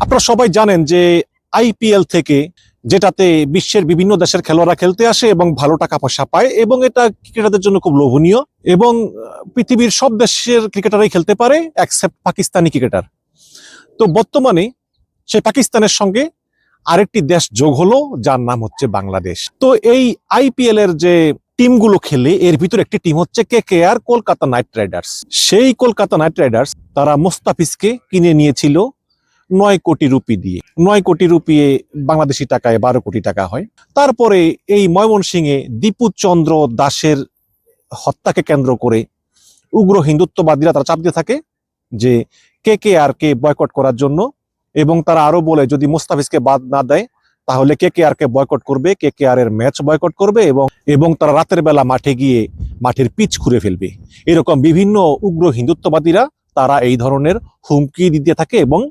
আপনারা সবাই জানেন যে আইপিএল থেকে, যেটাতে বিশ্বের বিভিন্ন দেশের খেলোয়াড়রা খেলতে আসে এবং ভালো টাকা পয়সা পায়, এবং এটা ক্রিকেটারদের জন্য খুব লোভনীয়, এবং পৃথিবীর সব দেশের ক্রিকেটারই খেলতে পারে এক্সেপ্ট পাকিস্তানি ক্রিকেটার। তো বর্তমানে সেই পাকিস্তানের সঙ্গে আরেকটি দেশ যোগ হলো, যার নাম হচ্ছে বাংলাদেশ। তো এই আইপিএল এর যে টিমগুলো খেলে, এর ভিতরে একটি টিম হচ্ছে কেকেআর, কলকাতা নাইট রাইডার্স। সেই কলকাতা নাইট রাইডার্স তারা মোস্তাফিজকে কিনে নিয়েছিল 9 কোটি রুপি দিয়ে। 9 কোটি রুপি বাংলাদেশি টাকায় 12 কোটি টাকা হয়। তারপরে এই ময়মনসিংহে দীপু চন্দ্র দাসের হত্যাকে কেন্দ্র করে উগ্র হিন্দুত্ববাদীরা তারা চাপ দিয়ে থাকে যে কেকেআর কে বয়কট করার জন্য, এবং তারা আরো বলে যদি মোস্তাফিজকে বাদ না দেয় তাহলে কেকেআর কে বয়কট করবে, কেকেআর এর ম্যাচ বয়কট করবে, এবং তারা রাতের বেলা মাঠে গিয়ে মাঠের পিচ খুঁড়ে ফেলবে। এরকম বিভিন্ন উগ্র হিন্দুত্ববাদীরা তারা এই ধরনের হুমকি দিতে থাকে, এবং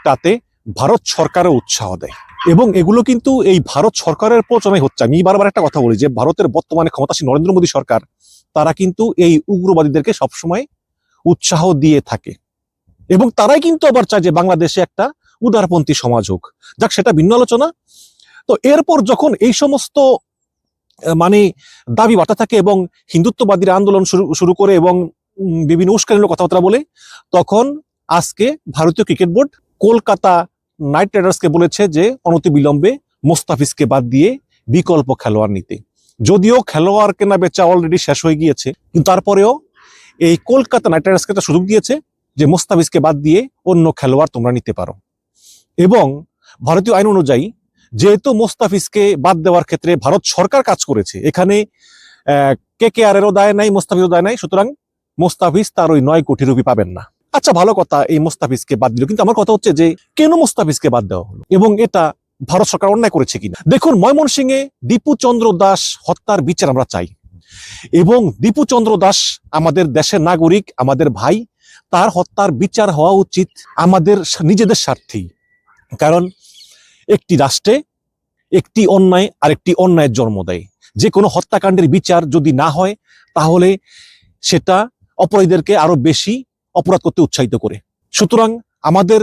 তাতে ভারত সরকারও উৎসাহ দেয়। এবং এগুলো কিন্তু এই ভারত সরকারের প্রচারণাই হচ্ছে। আমি বারবার একটা কথা বলি যে ভারতের বর্তমানে ক্ষমতাসীন নরেন্দ্র মোদী সরকার, তারা কিন্তু এই উগ্রবাদীদেরকে সবসময় উৎসাহ দিয়ে থাকে, এবং তারাই কিন্তু আবার চায় যে বাংলাদেশে একটা উদারপন্থী সমাজ হোক। যাক, সেটা ভিন্ন আলোচনা। তো এরপর যখন এই সমস্ত মানে দাবি বাড়তে থাকে এবং হিন্দুত্ববাদীরা আন্দোলন শুরু করে এবং বিভিন্ন উস্কানিমূলক কথাবার্তা বলে, তখন আজকে ভারতীয় ক্রিকেট বোর্ড কলকাতা নাইট রাইডার্সকে বলেছে যে অনতিবিলম্বে মোস্তাফিজকে বাদ দিয়ে বিকল্প খেলোয়াড় নিতে। যদিও খেলোয়াড় কেনা বেচা অলরেডি শেষ হয়ে গিয়েছে, কিন্তু তারপরেও এই কলকাতা নাইট রাইডার্সকে একটা সুযোগ দিয়েছে যে মোস্তাফিজকে বাদ দিয়ে অন্য খেলোয়াড় তোমরা নিতে পারো। এবং ভারতীয় আইন অনুযায়ী যেহেতু মোস্তাফিজকে বাদ দেওয়ার ক্ষেত্রে ভারত সরকার কাজ করেছে, এখানে কেকেআর এরও দায় নাই, মোস্তাফিজও দায় নাই, সুতরাং মোস্তাফিজ তার ওই 9 কোটি রুপি পাবেন না। আচ্ছা, ভালো কথা, এই মোস্তাফিজকে বাদ দিল, কিন্তু আমার কথা হচ্ছে যে কেন মোস্তাফিজকে বাদ দেওয়া হলো, এবং এটা ভারত সরকার অন্যায় করেছে কিনা। দেখুন, ময়মনসিংহে দীপু চন্দ্র দাস হত্যার বিচার আমরা চাই, এবং দীপু চন্দ্র দাস আমাদের দেশের নাগরিক, আমাদের ভাই। তার হত্যার বিচার হওয়া উচিত আমাদের নিজেদের স্বার্থেই। কারণ একটি রাষ্ট্রে একটি অন্যায় আরেকটি অন্যায়ের জন্ম দেয়। যে কোনো হত্যাকাণ্ডের বিচার যদি না হয়, তাহলে সেটা অপরাধীদেরকে আরো বেশি অপরাধ করতে উৎসাহিত করে। সুতরাং আমাদের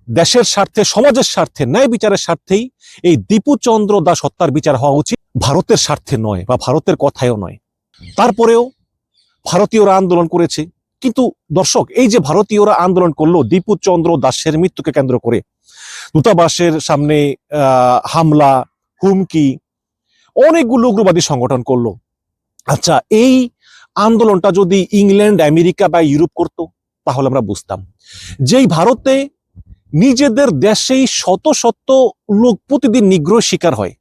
দেশের স্বার্থে, সমাজের স্বার্থে, ন্যায় বিচারের স্বার্থেই এই দীপু চন্দ্র দাস হত্যার বিচার হওয়া উচিত, ভারতের স্বার্থে নয় বা ভারতের কথায়ও নয়। তারপরেও ভারতীয়রা আন্দোলন করেছে, কিন্তু দর্শক, এই যে ভারতীয়রা আন্দোলন করলো দীপু চন্দ্র দাসের মৃত্যুকে কেন্দ্র করে, দূতাবাসের সামনে হামলা, হুমকি, অনেকগুলো উগ্রবাদী সংগঠন করলো। আচ্ছা, এই আন্দোলনটা যদি ইংল্যান্ড, আমেরিকা বা ইউরোপ করত, তাহলে আমরা বুঝতাম। যেই ভারতে নিজেদের দেশেই শত শত লোক প্রতিদিন নিগ্রহের শিকার হয়।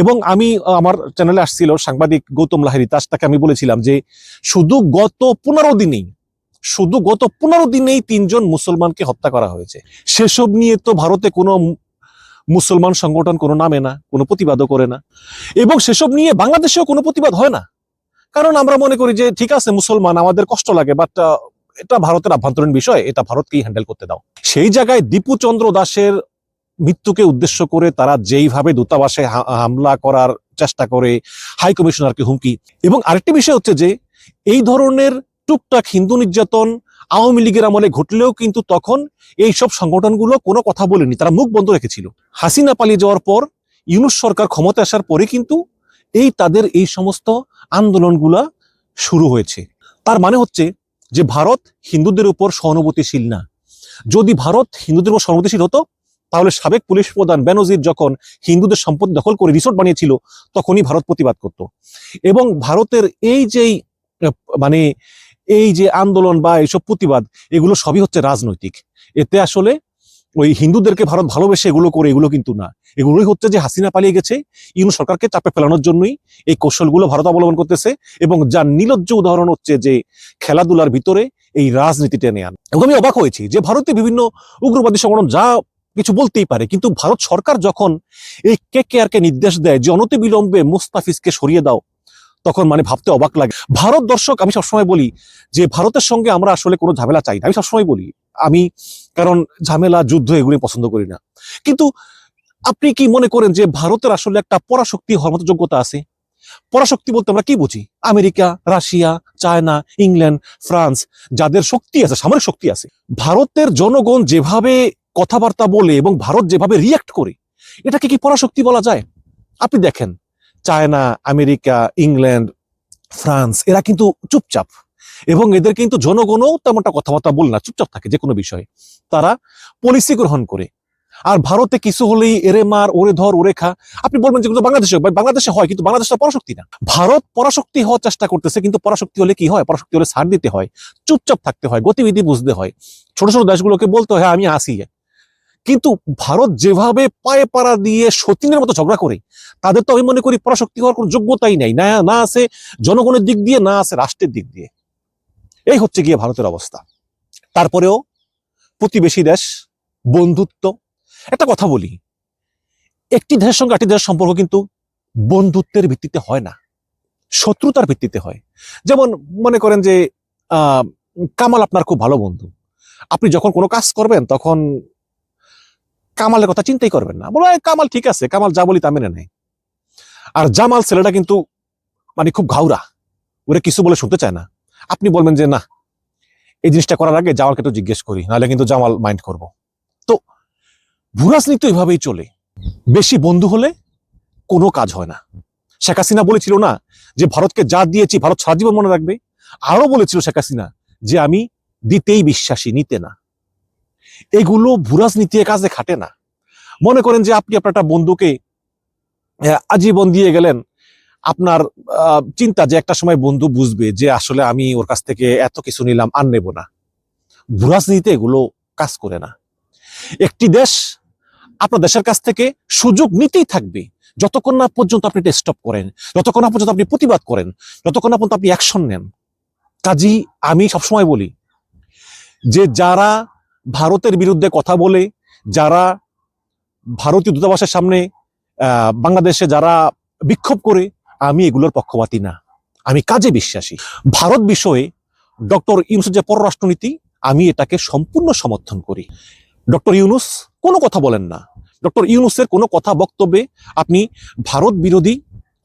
এবং আমি আমার চ্যানেলে আসছিল সাংবাদিক গৌতম লাহিড়ী, তাকে আমি বলেছিলাম যে শুধু গত 15 দিনেই 3 জন মুসলমানকে হত্যা করা হয়েছে। সেসব নিয়ে তো ভারতে কোনো মুসলমান সংগঠন কোনো নামে না, কোনো প্রতিবাদও করে না, এবং সেসব নিয়ে বাংলাদেশেও কোনো প্রতিবাদ হয় না। কারণ আমরা মনে করি যে ঠিক আছে, মুসলমান, আমাদের কষ্ট লাগে, বাট এটা ভারতের আভ্যন্তরীণ বিষয়, এটা ভারতকেই হ্যান্ডেল করতে দাও। সেই জায়গায় দীপু চন্দ্র দাসের মৃত্যুকে উদ্দেশ্য করে তারা যেইভাবে দূতাবাসে হামলা করার চেষ্টা করে, হাই কমিশনারকে হুমকি। এবং আরেকটি বিষয় হচ্ছে যে এই ধরনের টুকটাক হিন্দু নির্যাতন আওয়ামী লীগের আমলে ঘটলেও কিন্তু তখন এই সব সংগঠনগুলো কোনো কথা বলেনি, তারা মুখ বন্ধ রেখেছিল। হাসিনা পালিয়ে যাওয়ার পর, ইউনূস সরকার ক্ষমতা আসার পরে কিন্তু তাদের এই সমস্ত আন্দোলনগুলা শুরু হয়েছে। তার মানে হচ্ছে যে ভারত হিন্দুদের উপর সহানুভূতিশীল না। যদি ভারত হিন্দুদের উপর সহানুভূতিশীল হতো, তাহলে সাবেক পুলিশ প্রধান বেনজির যখন হিন্দুদের সম্পত্তি দখল করে রিসোর্ট বানিয়েছিল, তখনই ভারত প্রতিবাদ করত। এবং ভারতের এই যে আন্দোলন বা এইসব প্রতিবাদ, এগুলো সবই হচ্ছে রাজনৈতিক। এতে আসলে ওই হিন্দুদেরকে ভারত ভালোবেসে এগুলো করে, এগুলো কিন্তু না। এগুলোই হচ্ছে যে হাসিনা পালিয়ে গেছে, ইউনূস সরকারকে চাপে ফেলানোর জন্যই এই কৌশলগুলো ভারত অবলম্বন করতেছে। এবং যার নির্লজ্জ উদাহরণ হচ্ছে যে খেলাধুলার ভিতরে এই রাজনীতি টেনে আন। এবং আমি অবাক হয়েছি যে ভারতে বিভিন্ন উগ্রবাদী সংগঠন যা কিছু বলতেই পারে, কিন্তু ভারত সরকার যখন এই কেকেআর কে নির্দেশ দেয় যে অনতিবিলম্বে মুস্তাফিজকে সরিয়ে দাও, তখন ভাবতে অবাক লাগে। ভারত, দর্শক, আমি সবসময় বলি যে ভারতের সঙ্গে আমরা আসলে কোনো ঝামেলা চাই না। আমি সবসময় বলি, কারণ ঝামেলা, যুদ্ধ এগুলি পছন্দ করি না। কিন্তু আপনি কি মনে করেন যে ভারতের আসলে একটা পরাশক্তি হওয়ার মতো যোগ্যতা আছে? পরাশক্তি বলতে আমরা কি বুঝি? America, Russia, China, England, France, যাদের শক্তি আছে, সামরিক শক্তি আছে। ভারতের জনগণ যেভাবে কথাবার্তা বলে এবং ভারত যেভাবে রিয়াক্ট করে, এটাকে কি পরাশক্তি বলা যায়? আপনি দেখেন, চায়না, আমেরিকা, ইংল্যান্ড, ফ্রান্স, এরা কিন্তু চুপচাপ, এবং এদের কিন্তু জনগণও তেমনটা কথাবার্তা বলে না, চুপচাপ থাকে যে কোনো বিষয়ে, তারা পলিসি গ্রহণ করে। আর ভারতে কিছু হলেই এরে মার, ওরে ধর, ওরে খা। আপনি বলবেন যেগুলো বাংলাদেশে হয়, কিন্তু বাংলাদেশটা পরাশক্তি না। ভারত পরাশক্তি হওয়ার চেষ্টা করতেছে, কিন্তু পরাশক্তি হলে কি হয়? পরাশক্তি হলে ছাড় দিতে হয়, চুপচাপ থাকতে হয়, গতিবিধি বুঝতে হয়, ছোট ছোট দেশগুলোকে বলতে হয় হ্যাঁ আমি আসি। কিন্তু ভারত যেভাবে পায়ে পাড়া দিয়ে সতীনের মতো ঝগড়া করে, তাদের তো আমি মনে করি পরাশক্তি হওয়ার কোনো যোগ্যতাই নাই, না না আছে জনগণের দিক দিয়ে, না আছে রাষ্ট্রের দিক দিয়ে। এই হচ্ছে গিয়ে ভারতের অবস্থা। তারপরেও প্রতিবেশী দেশ, বন্ধুত্ব। একটা কথা বলি, একটি দেশের সঙ্গে আরেকটি দেশের সম্পর্ক কিন্তু বন্ধুত্বের ভিত্তিতে হয় না, শত্রুতার ভিত্তিতে হয়। যেমন মনে করেন যে আহ কামাল আপনার খুব ভালো বন্ধু, আপনি যখন কোনো কাজ করবেন তখন কামালের কথা চিন্তাই করবেন না, বলো কামাল ঠিক আছে, কামাল যা বলি তা মেনে নেয়। আর জামাল ছেলেটা কিন্তু মানে খুব ঘাউরা, ওরে কিছু বলে শুনতে চায় না। আপনি বলবেন যে না, এই জিনিসটা করার আগে জামালকে একটু জিজ্ঞেস করি, নাহলে কিন্তু জামাল মাইন্ড করবো। তো ভূরাজনীতি এভাবেই চলে, বেশি বন্ধু হলে কোনো কাজ হয় না। শেখ হাসিনা বলেছিল না যে ভারতকে যা দিয়েছি ভারত সারা জীবন মনে রাখবে? আরো বলেছিল শেখ হাসিনা যে আমি দিতেই বিশ্বাসী, নিতে না। এগুলো ভূরাজনীতি কাজে খাটে না। মনে করেন যে আপনি আপনার একটা বন্ধুকে আজীবন দিয়ে গেলেন, আপনার চিন্তা যে একটা সময় বন্ধু বুঝবে যে আসলে আমি ওর কাছ থেকে এত কিছু নিলাম, আর নেব না। ভূরাজনীতিতে এগুলো কাজ করে না। একটি দেশ আপনার দেশের কাছ থেকে সুযোগ নিতেই থাকবে যতক্ষণ না পর্যন্ত আপনি এটা স্টপ করেন, যতক্ষণ না পর্যন্ত আপনি প্রতিবাদ করেন, যতক্ষণ না পর্যন্ত আপনি অ্যাকশন নেন। কাজী আমি সবসময় বলি যে যারা ভারতের বিরুদ্ধে কথা বলে, যারা ভারতীয় দূতাবাসের সামনে বাংলাদেশে যারা বিক্ষোভ করে, আমি এগুলোর পক্ষপাতী না, আমি কাজে বিশ্বাসী। ভারত বিষয়ে ডক্টর ইউনূসের যে পররাষ্ট্রনীতি, আমি এটাকে সম্পূর্ণ সমর্থন করি। ডক্টর ইউনূস কোনো কথা বলেন না, ডক্টর ইউনূসের কোনো কথা বক্তব্যে আপনি ভারত বিরোধী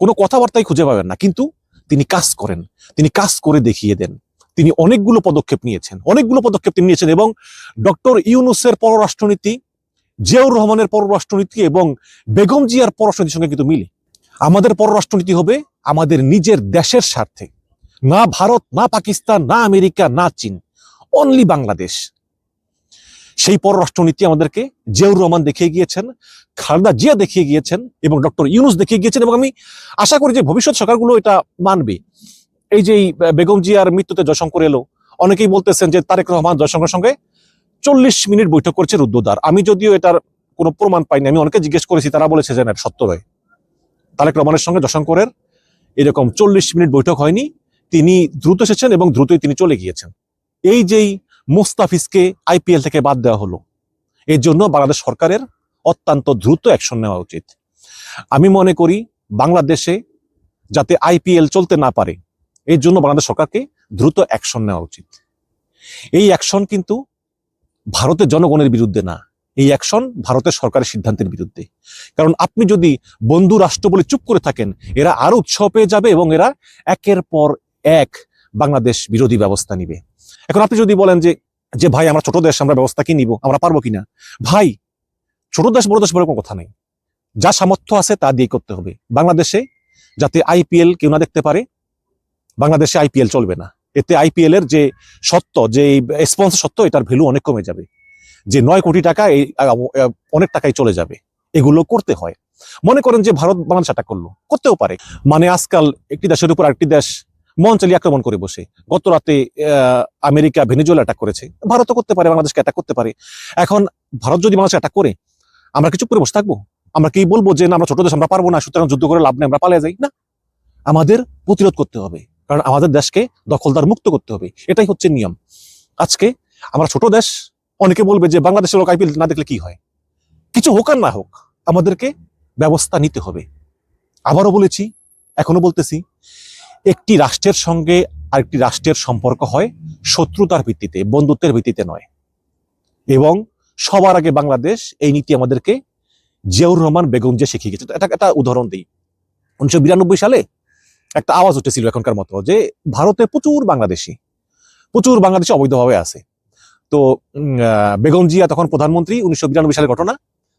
কোনো কথাবার্তাই খুঁজে পাবেন না, কিন্তু তিনি কাজ করেন, তিনি কাজ করে দেখিয়ে দেন। তিনি অনেকগুলো পদক্ষেপ নিয়েছেন এবং ডক্টর ইউনূসের পররাষ্ট্রনীতি জিয়াউর রহমানের পররাষ্ট্রনীতি এবং বেগম জিয়ার পররাষ্ট্রনীতির সঙ্গে কিন্তু মিলে। আমাদের পররাষ্ট্রনীতি হবে আমাদের নিজের দেশের স্বার্থে, না ভারত, না পাকিস্তান, না আমেরিকা, না চীন, অনলি বাংলাদেশ। সেই পররাষ্ট্রনীতি আমাদেরকে জিয়াউর রহমান দেখিয়ে গিয়েছেন, খালেদা জিয়া দেখিয়ে গিয়েছেন এবং ডক্টর ইউনূস দেখিয়ে গিয়েছেন, এবং আমি আশা করি যে ভবিষ্যৎ সরকারগুলো এটা মানবে। এই যে বেগম জিয়ার মৃত্যুতে জয়শঙ্কর এলো, অনেকেই বলতেছেন যে তারেক রহমান জয়শঙ্করের সঙ্গে 40 মিনিট বৈঠক করছে রুদ্ধদ্বার। আমি যদিও এটার কোনো প্রমাণ পাইনি, আমি অনেকে জিজ্ঞেস করেছি, তারা বলেছে যে না সত্য নয়, তারেক রহমানের সঙ্গে জয়শঙ্করের এরকম 40 মিনিট বৈঠক হয়নি, তিনি দ্রুত এসেছেন এবং দ্রুতই তিনি চলে গিয়েছেন। এই যেই মুস্তাফিজকে আইপিএল থেকে বাদ দেওয়া হলো, এর জন্য বাংলাদেশ সরকারের অত্যন্ত দ্রুত অ্যাকশন নেওয়া উচিত। আমি মনে করি বাংলাদেশে যাতে আইপিএল চলতে না পারে, এর জন্য বাংলাদেশ সরকারকে দ্রুত অ্যাকশন নেওয়া উচিত। এই অ্যাকশন কিন্তু ভারতের জনগণের বিরুদ্ধে না, এই অ্যাকশন ভারতের সরকারের সিদ্ধান্তের বিরুদ্ধে। কারণ আপনি যদি বন্ধু রাষ্ট্র বলে চুপ করে থাকেন, এরা আরো উৎসাহ পেয়ে যাবে এবং এরা একের পর এক বাংলাদেশ বিরোধী ব্যবস্থা নিবে। এখন আপনি যদি বলেন যে যে ভাই আমরা ছোট দেশ, আমরা ব্যবস্থা কি নিব, আমরা পারবো কিনা? ভাই, ছোট দেশ বড় দেশ বলে কোনো কথা নেই, যা সামর্থ্য আছে তা দিয়ে করতে হবে। বাংলাদেশে যাতে আইপিএল কেউ না দেখতে পারে, বাংলাদেশে আইপিএল চলবে না। এতে আইপিএল এর যে সত্ত্ব, যে স্পন্সর সত্ত্ব, এটার ভ্যালু অনেক কমে যাবে। যে 9 কোটি টাকা, এই অনেক টাকাই চলে যাবে। এগুলো করতে হয়। মনে করেন যে ভারত বাংলাদেশ অ্যাটাক করলো, করতেও পারে। মানে আজকাল একটি দেশের উপর আরেকটি দেশ মন চালিয়ে আক্রমণ করে বসে। গত রাতে আমেরিকা ভেনেজুয়েলা অ্যাটাক করেছে, ভারতও করতে পারে, বাংলাদেশকে অ্যাটাক করতে পারে। এখন ভারত যদি বাংলাদেশে অ্যাটাক করে, আমরা কি চুপ করে বসে থাকবো? আমরা কি বলবো যে না আমরা ছোট দেশ, আমরা পারবো না, সুতরাং যুদ্ধ করে লাভ নেই, আমরা পালিয়ে যাই? না, আমাদের প্রতিরোধ করতে হবে, কারণ আমাদের দেশকে দখলদার মুক্ত করতে হবে। এটাই হচ্ছে নিয়ম। আজকে আমরা ছোট দেশ, অনেকে বলবে যে বাংলাদেশের লোক আইপিএল না দেখলে কি হয়? কিছু হোক আর না হোক, আমাদেরকে ব্যবস্থা নিতে হবে। আবারও বলেছি, এখনো বলতেছি, একটি রাষ্ট্রের সঙ্গে আরেকটি রাষ্ট্রের সম্পর্ক হয় শত্রুতার ভিত্তিতে, বন্ধুত্বের ভিত্তিতে নয়। এবং সবার আগে বাংলাদেশ এই নীতি আমাদেরকে জিয়াউর রহমান, বেগম জিয়া শিখিয়ে গেছে। এটা একটা উদাহরণ দিই। 1992 সালে একটা আওয়াজ উঠেছিল এখনকার মতো যে ভারতে প্রচুর বাংলাদেশি অবৈধভাবে আছে। তো তো বেগম জিয়া তখন প্রধানমন্ত্রী, 1992 সালের ঘটনা।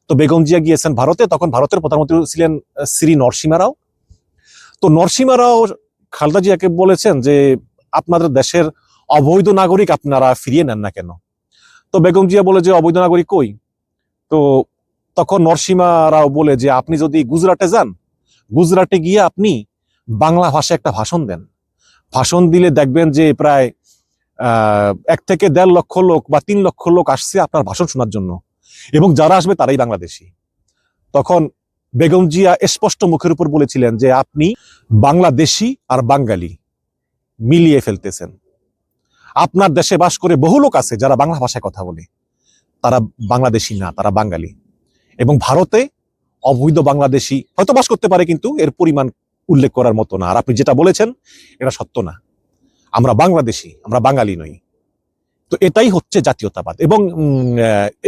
তো বেগম জিয়া গিয়েছেন ভারতে, তখন ভারতের প্রধানমন্ত্রী ছিলেন শ্রী নরসিমা রাও। তো নরসিমা রাও খালেদা জিয়াকে বলেছেন যে আপনাদের দেশের অবৈধ নাগরিক আপনারা ফিরিয়ে নেন না কেন? তো বেগম জিয়া বলে যে অবৈধ নাগরিক কই? তো তখন নরসিমা রাও বলে যে আপনি যদি গুজরাটে যান, গুজরাটে গিয়ে আপনি বাংলা ভাষায় একটা ভাষণ দেন, ভাষণ দিলে দেখবেন যে প্রায় 1 থেকে 1.5 লক্ষ লোক বা 3 লক্ষ লোক আসছে আপনার ভাষণ শোনার জন্য, এবং যারা আসবে তারাই বাংলাদেশি। তখন বেগম জিয়া স্পষ্ট মুখের উপর বলেছিলেন যে আপনি বাংলাদেশি আর বাঙালি মিলিয়ে ফেলতেছেন। আপনার দেশে বাস করে বহু লোক আছে যারা বাংলা ভাষায় কথা বলে, তারা বাংলাদেশি না, তারা বাঙালি। এবং ভারতে অবৈধ বাংলাদেশি হয়তো বাস করতে পারে, কিন্তু এর পরিমাণ উল্লেখ করার মতো না। আর আপনি যেটা বলেছেন এটা সত্য না, আমরা বাংলাদেশি, আমরা বাঙালি নই। তো এটাই হচ্ছে জাতীয়তাবাদ। এবং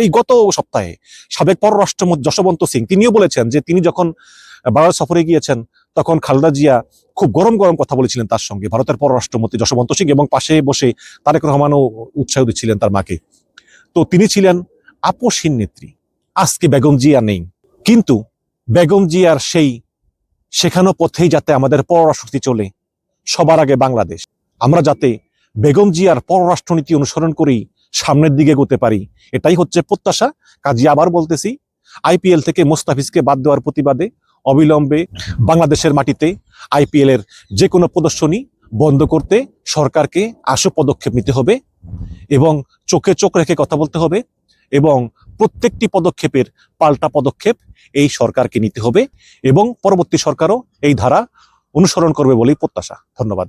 এই গত সপ্তাহে সাবেক পররাষ্ট্রমন্ত্রী যশবন্ত সিং তিনিও বলেছেন যে তিনি যখন ভারত সফরে গিয়েছেন তখন খালেদা জিয়া খুব গরম গরম কথা বলেছিলেন তার সঙ্গে, ভারতের পররাষ্ট্রমন্ত্রী যশবন্ত সিং, এবং পাশে বসে তারেক রহমানও উৎসাহ দিচ্ছিলেন তার মাকে। তো তিনি ছিলেন আপোষহীন নেত্রী। আজকে বেগম জিয়া নেই, কিন্তু বেগম জিয়ার সেই শেখানো পথেই যাতে আমাদের পররাষ্ট্রনীতি চলে, সবার আগে বাংলাদেশ, আমরা যাতে বেগম জিয়ার পররাষ্ট্রনীতি অনুসরণ করেই সামনের দিকে এগোতে পারি, এটাই হচ্ছে প্রত্যাশা। কাজী আবার বলতেছি, আইপিএল থেকে মোস্তাফিজকে বাদ দেওয়ার প্রতিবাদে অবিলম্বে বাংলাদেশের মাটিতে আইপিএল এর যে কোনো প্রদর্শনী বন্ধ করতে সরকারকে আশু পদক্ষেপ নিতে হবে, এবং চোখে চোখ রেখে কথা বলতে হবে, এবং প্রত্যেকটি পদক্ষেপের পাল্টা পদক্ষেপ এই সরকারকে নিতে হবে, এবং পরবর্তী সরকারও এই ধারা অনুসরণ করবে বলেই প্রত্যাশা। ধন্যবাদ।